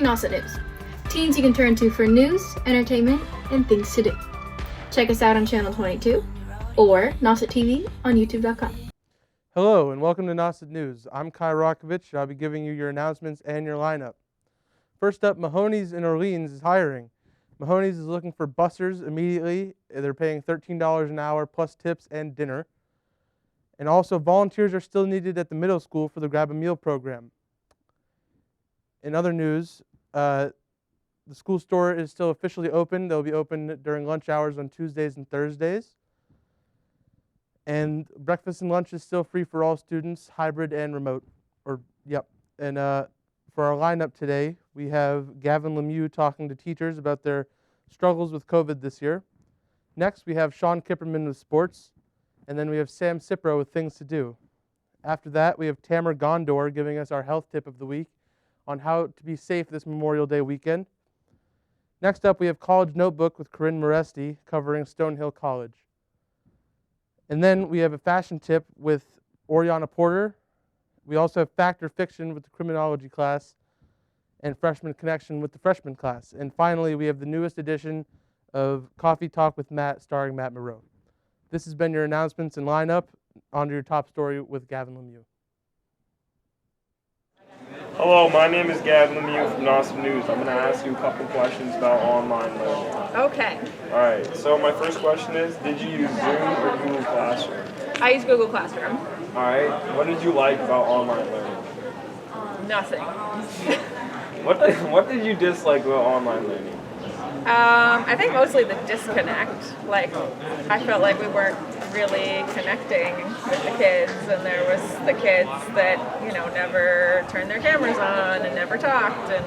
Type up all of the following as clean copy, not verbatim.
Nauset News. Teens you can turn to for news, entertainment, and things to do. Check us out on Channel 22 or Nauset TV on YouTube.com. Hello and welcome to Nauset News. I'm Kai Rokovich. I'll be giving you your announcements and your lineup. First up, Mahoney's in Orleans is hiring. Mahoney's is looking for bussers immediately. They're paying $13 an hour plus tips and dinner. And also volunteers are still needed at the middle school for the Grab a Meal program. In other news, the school store is still officially open. They'll be open during lunch hours on Tuesdays and Thursdays. And breakfast and lunch is still free for all students, hybrid and remote. And for our lineup today, we have Gavin Lemieux talking to teachers about their struggles with COVID this year. Next, we have Sean Kipperman with sports. And then we have Sam Cipro with things to do. After that, we have Tamara Gondor giving us our health tip of the week on how to be safe this Memorial Day weekend. Next up, we have College Notebook with Corinne Moresti covering Stonehill College. And then we have a fashion tip with Oriana Porter. We also have Fact or Fiction with the criminology class and Freshman Connection with the freshman class. And finally, we have the newest edition of Coffee Talk with Matt starring Matt Moreau. This has been your announcements and lineup. On to your top story with Gavin Lemieux. Hello, my name is Gavin Lemieux from Nauset News. I'm going to ask you a couple questions about online learning. Okay. All right, so my first question is, did you use Zoom or Google Classroom? I use Google Classroom. All right, what did you like about online learning? Nothing. What did you dislike about online learning? I think mostly the disconnect. Like, I felt like we weren't really connecting with the kids, and there was the kids that, never turned their cameras on and never talked, and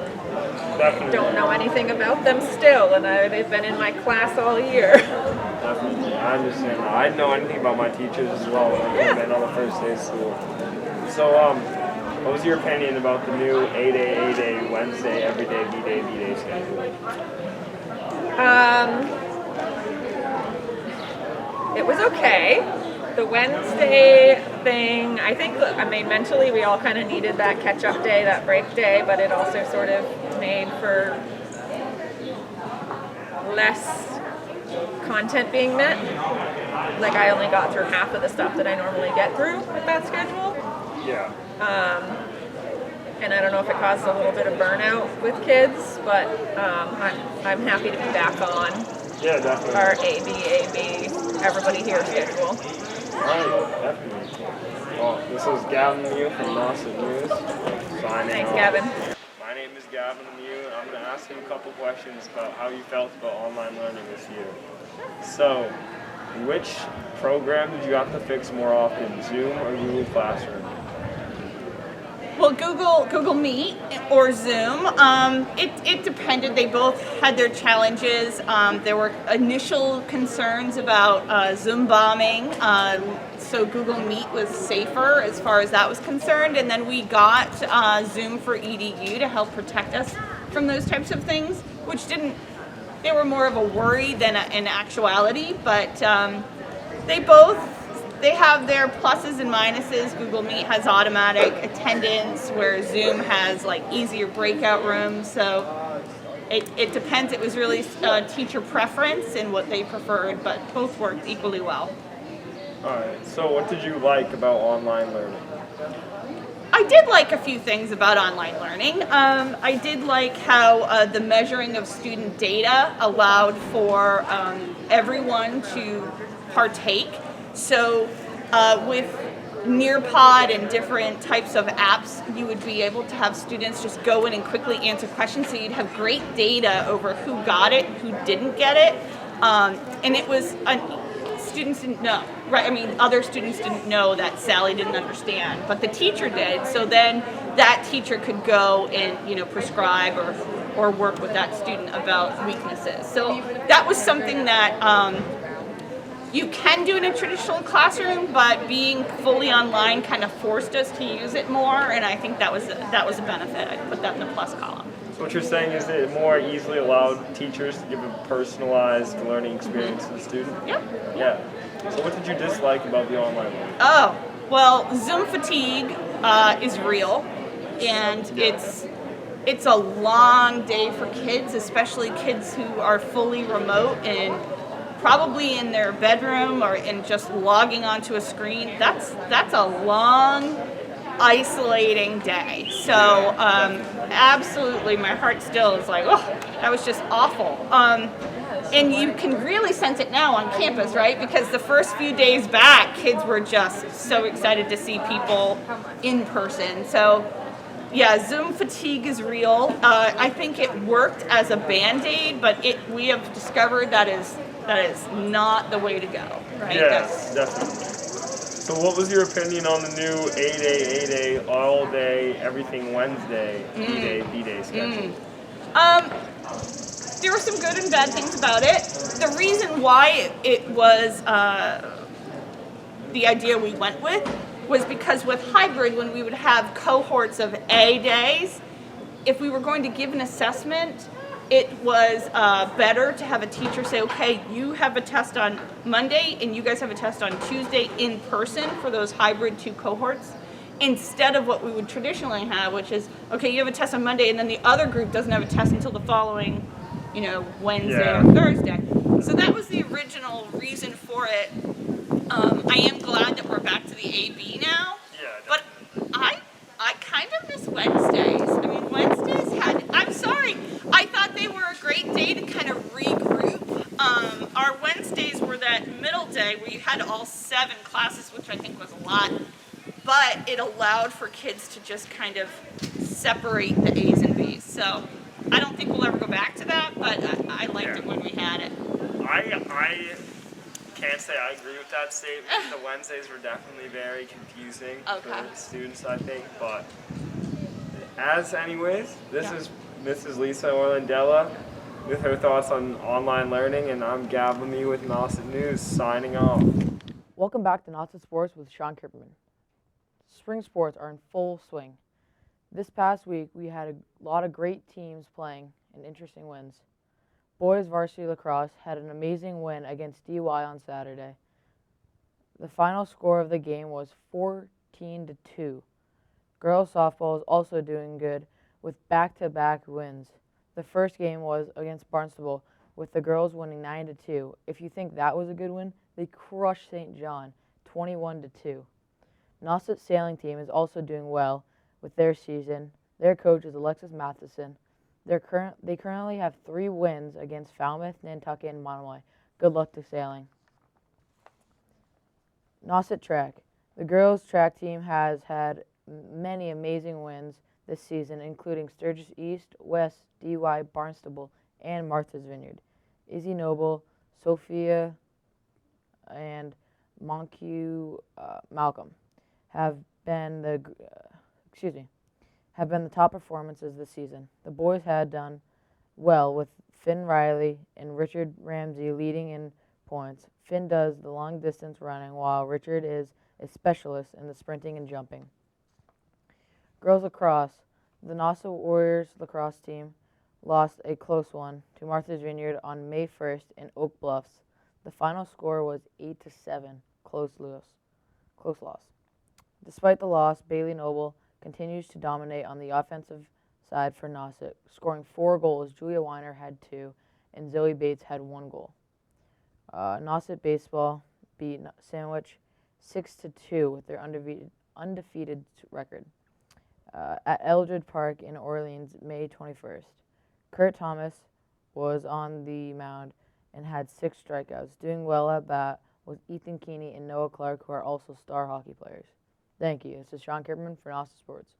Definitely. don't know anything about them still, and they've been in my class all year. Definitely, I understand. I didn't know anything about my teachers as well when I came in on the first day of school. So, what was your opinion about the new A-Day, Wednesday, everyday, B-Day schedule? It was okay. The Wednesday thing, mentally we all kind of needed that catch-up day, that break day, but it also sort of made for less content being met. Like, I only got through half of the stuff that I normally get through with that schedule. Yeah. And I don't know if it causes a little bit of burnout with kids, but I'm happy to be back on our AB, everybody here schedule. All right, definitely. Well, this is Gavin Lemieux from Nauset News. Signing Thanks, off. Gavin. My name is Gavin Lemieux, and I'm going to ask you a couple questions about how you felt about online learning this year. So, which program did you have to fix more often, Zoom or Google Classroom? Well, Google Meet or Zoom, it depended. They both had their challenges. There were initial concerns about Zoom bombing, so Google Meet was safer as far as that was concerned. And then we got Zoom for EDU to help protect us from those types of things, which they were more of a worry than an actuality, but they have their pluses and minuses. Google Meet has automatic attendance, where Zoom has easier breakout rooms. So it depends. It was really teacher preference and what they preferred, but both worked equally well. All right, so what did you like about online learning? I did like a few things about online learning. I did like how the measuring of student data allowed for everyone to partake. So with Nearpod and different types of apps, you would be able to have students just go in and quickly answer questions, so you'd have great data over who got it, who didn't get it, and it was students didn't know, right? I mean, other students didn't know that Sally didn't understand, but the teacher did, so then that teacher could go and prescribe or work with that student about weaknesses. So that was something that you can do in a traditional classroom, but being fully online kind of forced us to use it more, and I think that was a benefit. I put that in the plus column. So what you're saying is that it more easily allowed teachers to give a personalized learning experience to the student? Yep. Yeah. So what did you dislike about the online learning? Oh, well, Zoom fatigue is real, and it's a long day for kids, especially kids who are fully remote and probably in their bedroom or in just logging onto a screen. That's a long, isolating day. So absolutely, my heart still is like, oh, that was just awful. And you can really sense it now on campus, right? Because the first few days back, kids were just so excited to see people in person. So yeah, Zoom fatigue is real. I think it worked as a Band-Aid, but we have discovered that is not the way to go, right? Yes, definitely. So what was your opinion on the new A-Day, all-day, everything Wednesday, B-Day, B-Day schedule? There were some good and bad things about it. The reason why it was the idea we went with was because with hybrid, when we would have cohorts of A days, if we were going to give an assessment, it was better to have a teacher say, okay, you have a test on Monday and you guys have a test on Tuesday in person for those hybrid 2 cohorts, instead of what we would traditionally have, which is, okay, you have a test on Monday and then the other group doesn't have a test until the following, Wednesday or Thursday. So that was the original reason for it. I am glad that we're back to the AB now, but I kind of miss Wednesdays. I mean, I'm sorry, I thought they were a great day to kind of regroup. Our Wednesdays were that middle day where you had all 7 classes, which I think was a lot, but it allowed for kids to just kind of separate the A's and B's. So I don't think we'll ever go back to that, but I liked it when we had it. I can't say I agree with that statement. The Wednesdays were definitely very confusing for students, I think. But anyways, this is Mrs. Lisa Orlandella with her thoughts on online learning, and I'm Gavin Lemieux with Nauset News signing off. Welcome back to Nauset Sports with Sean Kipperman. Spring sports are in full swing. This past week, we had a lot of great teams playing and interesting wins. Boys varsity lacrosse had an amazing win against DY on Saturday. The final score of the game was 14-2. Girls softball is also doing good with back-to-back wins. The first game was against Barnstable, with the girls winning 9-2. If you think that was a good win, they crushed St. John 21-2. Nauset sailing team is also doing well with their season. Their coach is Alexis Matheson. They currently have 3 wins against Falmouth, Nantucket, and Monomoy. Good luck to sailing. Nauset track. The girls track team has had many amazing wins this season, including Sturgis East, West, DY, Barnstable, and Martha's Vineyard. Izzy Noble, Sophia, and Monque Malcolm have been the top performances this season. The boys had done well with Finn Riley and Richard Ramsey leading in points. Finn does the long distance running while Richard is a specialist in the sprinting and jumping. Girls lacrosse. The Nauset Warriors lacrosse team lost a close one to Martha's Vineyard on May 1st in Oak Bluffs. The final score was 8-7, close loss. Despite the loss, Bailey Noble continues to dominate on the offensive side for Nauset, scoring 4 goals. Julia Weiner had 2, and Zoe Bates had 1 goal. Nauset baseball beat Sandwich 6-2 with their undefeated record at Eldred Park in Orleans, May 21st. Kurt Thomas was on the mound and had 6 strikeouts. Doing well at bat was Ethan Keeney and Noah Clark, who are also star hockey players. Thank you. This is Sean Kipperman for Nauset Sports.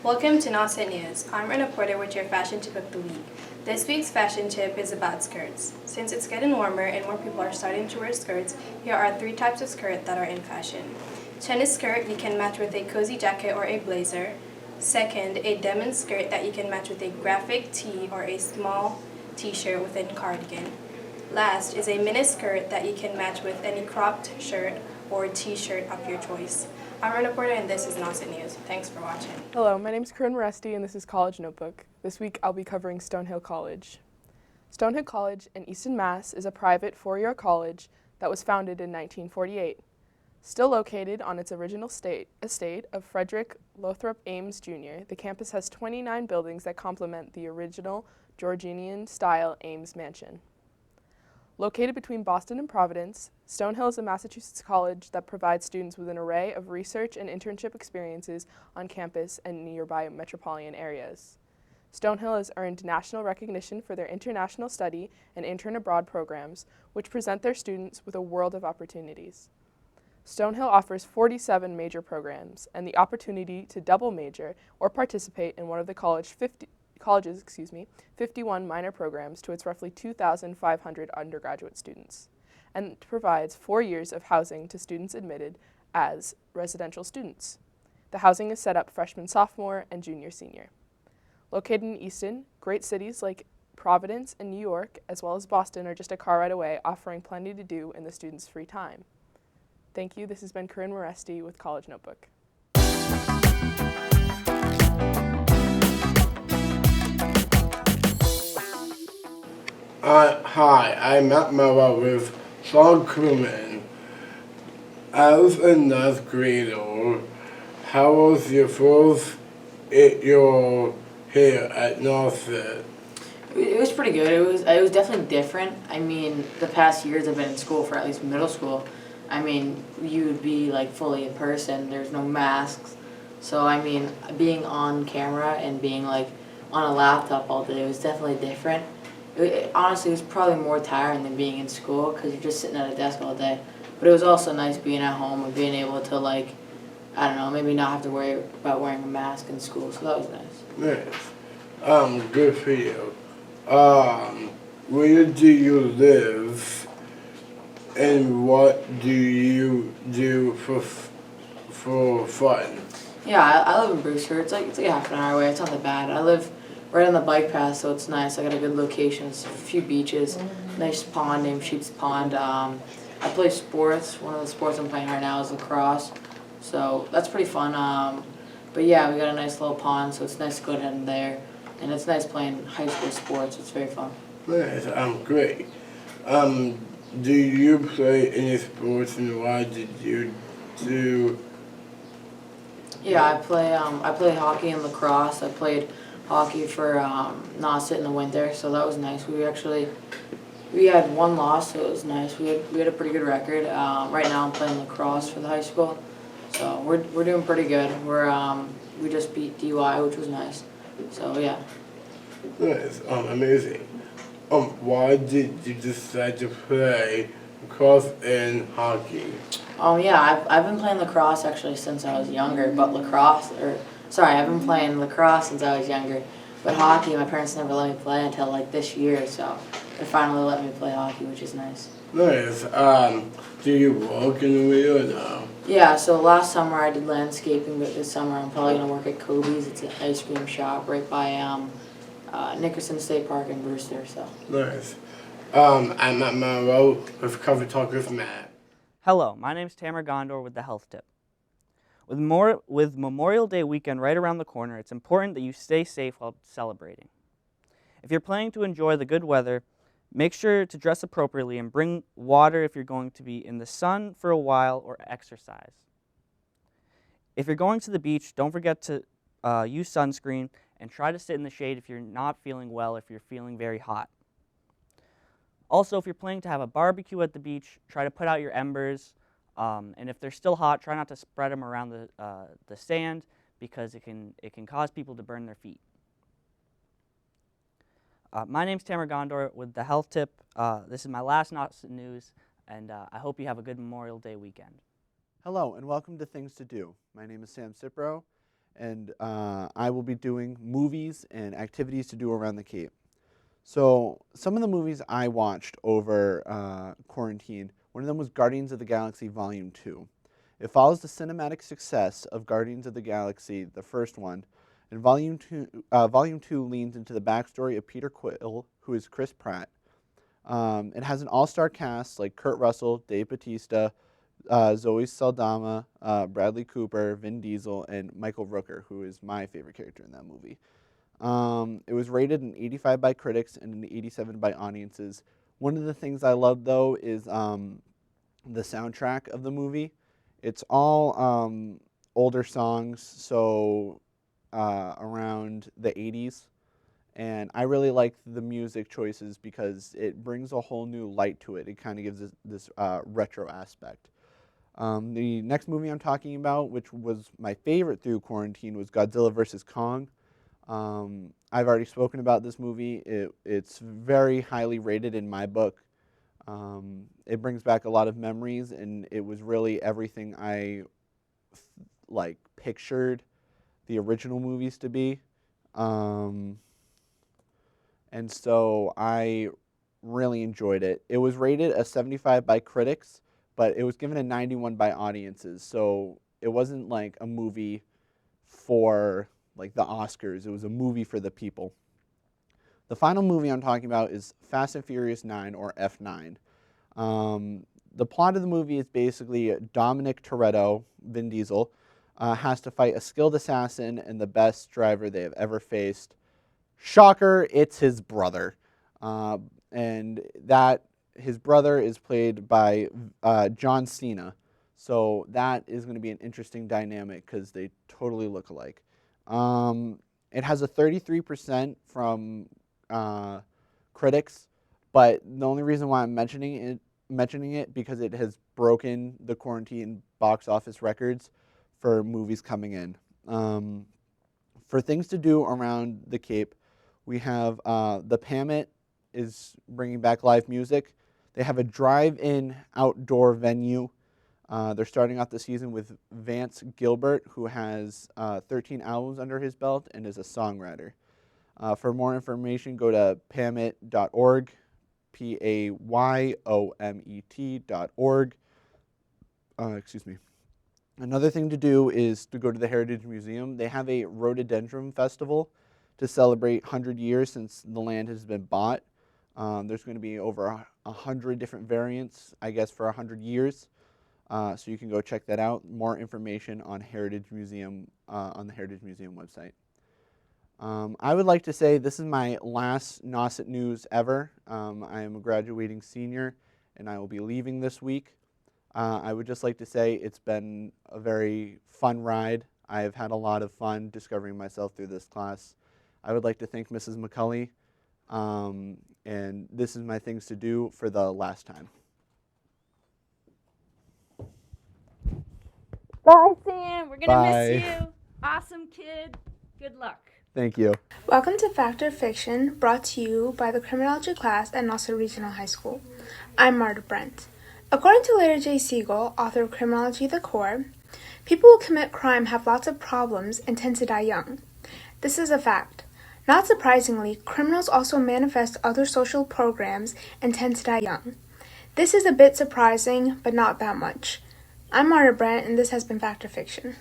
Welcome to Nauset News. I'm Rena Porter with your fashion tip of the week. This week's fashion tip is about skirts. Since it's getting warmer and more people are starting to wear skirts, here are 3 types of skirt that are in fashion. Tennis skirt you can match with a cozy jacket or a blazer. Second, a denim skirt that you can match with a graphic tee or a small t-shirt with a cardigan. Last is a mini skirt that you can match with any cropped shirt or t-shirt of your choice. I'm Rena Porter and this is Nauset News. Thanks for watching. Hello, my name is Corinne Moresti and this is College Notebook. This week I'll be covering Stonehill College. Stonehill College in Easton, Mass. is a private 4-year college that was founded in 1948. Still located on its original estate of Frederick Lothrop Ames Jr., the campus has 29 buildings that complement the original Georgian-style Ames mansion. Located between Boston and Providence, Stonehill is a Massachusetts college that provides students with an array of research and internship experiences on campus and nearby metropolitan areas. Stonehill has earned national recognition for their international study and intern abroad programs, which present their students with a world of opportunities. Stonehill offers 47 major programs and the opportunity to double major or participate in one of the college's 51 minor programs to its roughly 2,500 undergraduate students, and provides 4 years of housing to students admitted as residential students. The housing is set up freshman, sophomore, and junior, senior. Located in Easton, great cities like Providence and New York, as well as Boston, are just a car ride away, offering plenty to do in the students' free time. Thank you. This has been Corinne Moresti with College Notebook. Hi, I'm Matt Miller with Sean Crewman. As a 9th grader, how was your first year here at Nauset? It was pretty good. It was definitely different. I mean, the past years I've been in school, for at least middle school, I mean, you would be like fully in person. There's no masks. So I mean, being on camera and being like on a laptop all day was definitely different. Honestly, it was probably more tiring than being in school because you're just sitting at a desk all day. But it was also nice being at home and being able to, like, I don't know, maybe not have to worry about wearing a mask in school. So that was nice. Nice. Good for you. Where do you live, and what do you do for fun? Yeah, I live in Brewster. It's like a half an hour away. It's not that bad. I live right on the bike path, so it's nice. I got a good location. It's a few beaches, nice pond named Sheep's Pond. I play sports. One of the sports I'm playing right now is lacrosse, so that's pretty fun. But yeah, we got a nice little pond, so it's nice to go down there, and it's nice playing high school sports. It's very fun. Nice. Great. Do you play any sports, and why did you do? Yeah, I play hockey and lacrosse. I played hockey for Nauset in the winter, so that was nice. We had one loss, so it was nice. We had a pretty good record. Right now I'm playing lacrosse for the high school, so we're doing pretty good. We just beat DY, which was nice. So yeah. Nice. Amazing. Why did you decide to play lacrosse and hockey? Yeah, I've been playing lacrosse actually since I was younger, but I've been playing lacrosse since I was younger, but hockey, my parents never let me play until like this year, so they finally let me play hockey, which is nice. Nice. Do you work in the way or no? Yeah, so last summer I did landscaping, but this summer I'm probably going to work at Kobe's. It's an ice cream shop right by Nickerson State Park in Brewster, so. Nice. I'm at my road with Cover Talk with Matt. Hello, my name is Tamer Gondor with the Health Tip. With Memorial Day weekend right around the corner, it's important that you stay safe while celebrating. If you're planning to enjoy the good weather, make sure to dress appropriately and bring water if you're going to be in the sun for a while or exercise. If you're going to the beach, don't forget to use sunscreen and try to sit in the shade if you're not feeling well, if you're feeling very hot. Also, if you're planning to have a barbecue at the beach, try to put out your embers, and if they're still hot, try not to spread them around the sand because it can cause people to burn their feet. My name's Tamer Gondor with the Health Tip. This is my last Nauset news, and I hope you have a good Memorial Day weekend. Hello, and welcome to Things to Do. My name is Sam Cipro, and I will be doing movies and activities to do around the Cape. So some of the movies I watched over quarantine, one of them was Guardians of the Galaxy Volume 2. It follows the cinematic success of Guardians of the Galaxy, the first one, and Volume 2 leans into the backstory of Peter Quill, who is Chris Pratt. It has an all-star cast like Kurt Russell, Dave Bautista, Zoe Saldana, Bradley Cooper, Vin Diesel, and Michael Rooker, who is my favorite character in that movie. It was rated an 85 by critics and an 87 by audiences. One of the things I love, though, is the soundtrack of the movie. It's all older songs, so around the 80s. And I really like the music choices because it brings a whole new light to it. It kind of gives this retro aspect. The next movie I'm talking about, which was my favorite through quarantine, was Godzilla vs. Kong. I've already spoken about this movie. It's very highly rated in my book. It brings back a lot of memories, and it was really everything I pictured the original movies to be. And so I really enjoyed it. It was rated a 75 by critics, but it was given a 91 by audiences. So it wasn't like a movie for like the Oscars. It was a movie for the people. The final movie I'm talking about is Fast and Furious 9, or F9. The plot of the movie is basically Dominic Toretto, Vin Diesel, has to fight a skilled assassin and the best driver they have ever faced. Shocker, it's his brother. And that his brother is played by John Cena. So that is going to be an interesting dynamic because they totally look alike. It has a 33% from critics, but the only reason why I'm mentioning it because it has broken the quarantine box office records for movies coming in. For things to do around the Cape, we have the Pamet is bringing back live music. They have a drive-in outdoor venue. They're starting out the season with Vance Gilbert, who has 13 albums under his belt and is a songwriter. For more information, go to pamet.org, PAYOMET.org. Excuse me. Another thing to do is to go to the Heritage Museum. They have a rhododendron festival to celebrate 100 years since the land has been bought. There's going to be over 100 different variants, I guess, for 100 years. So you can go check that out. More information on Heritage Museum on the Heritage Museum website. I would like to say this is my last Nauset news ever. I am a graduating senior, and I will be leaving this week. I would just like to say it's been a very fun ride. I have had a lot of fun discovering myself through this class. I would like to thank Mrs. McCulley, and this is my things to do for the last time. Bye, Sam. We're going to Bye. miss you. Awesome kid. Good luck. Thank you. Welcome to Fact or Fiction, brought to you by the Criminology class at Nauset Regional High School. I'm Marta Brent. According to Larry J. Siegel, author of Criminology: The Core, people who commit crime have lots of problems and tend to die young. This is a fact. Not surprisingly, criminals also manifest other social programs and tend to die young. This is a bit surprising, but not that much. I'm Marta Brent, and this has been Fact or Fiction.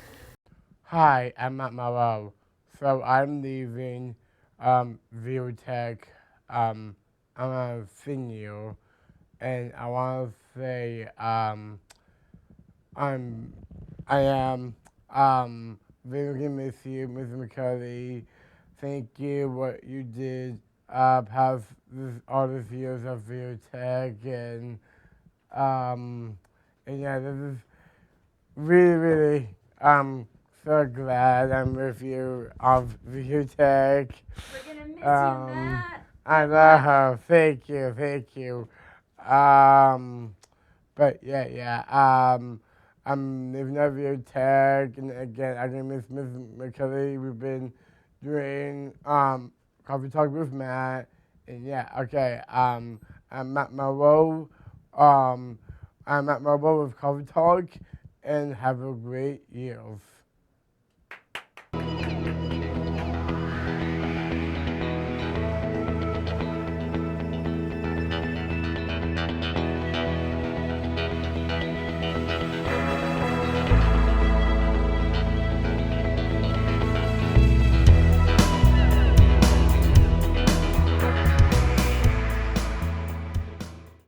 Hi, I'm Matt Mallow. So I'm leaving Virotech. I'm a senior, and I want to say I am very gonna miss you, Mr. McCurdy. Thank you what you did past all these years of Virotech, and yeah, this is really so glad I'm with you of Virotech. We're going to miss you, Matt. I know. Thank you. But yeah. I'm living at Virotech, and again, I'm gonna miss Miss McCully. We've been doing coffee talk with Matt, and yeah, okay. I'm at my role. I'm at my role with coffee talk, and have a great year.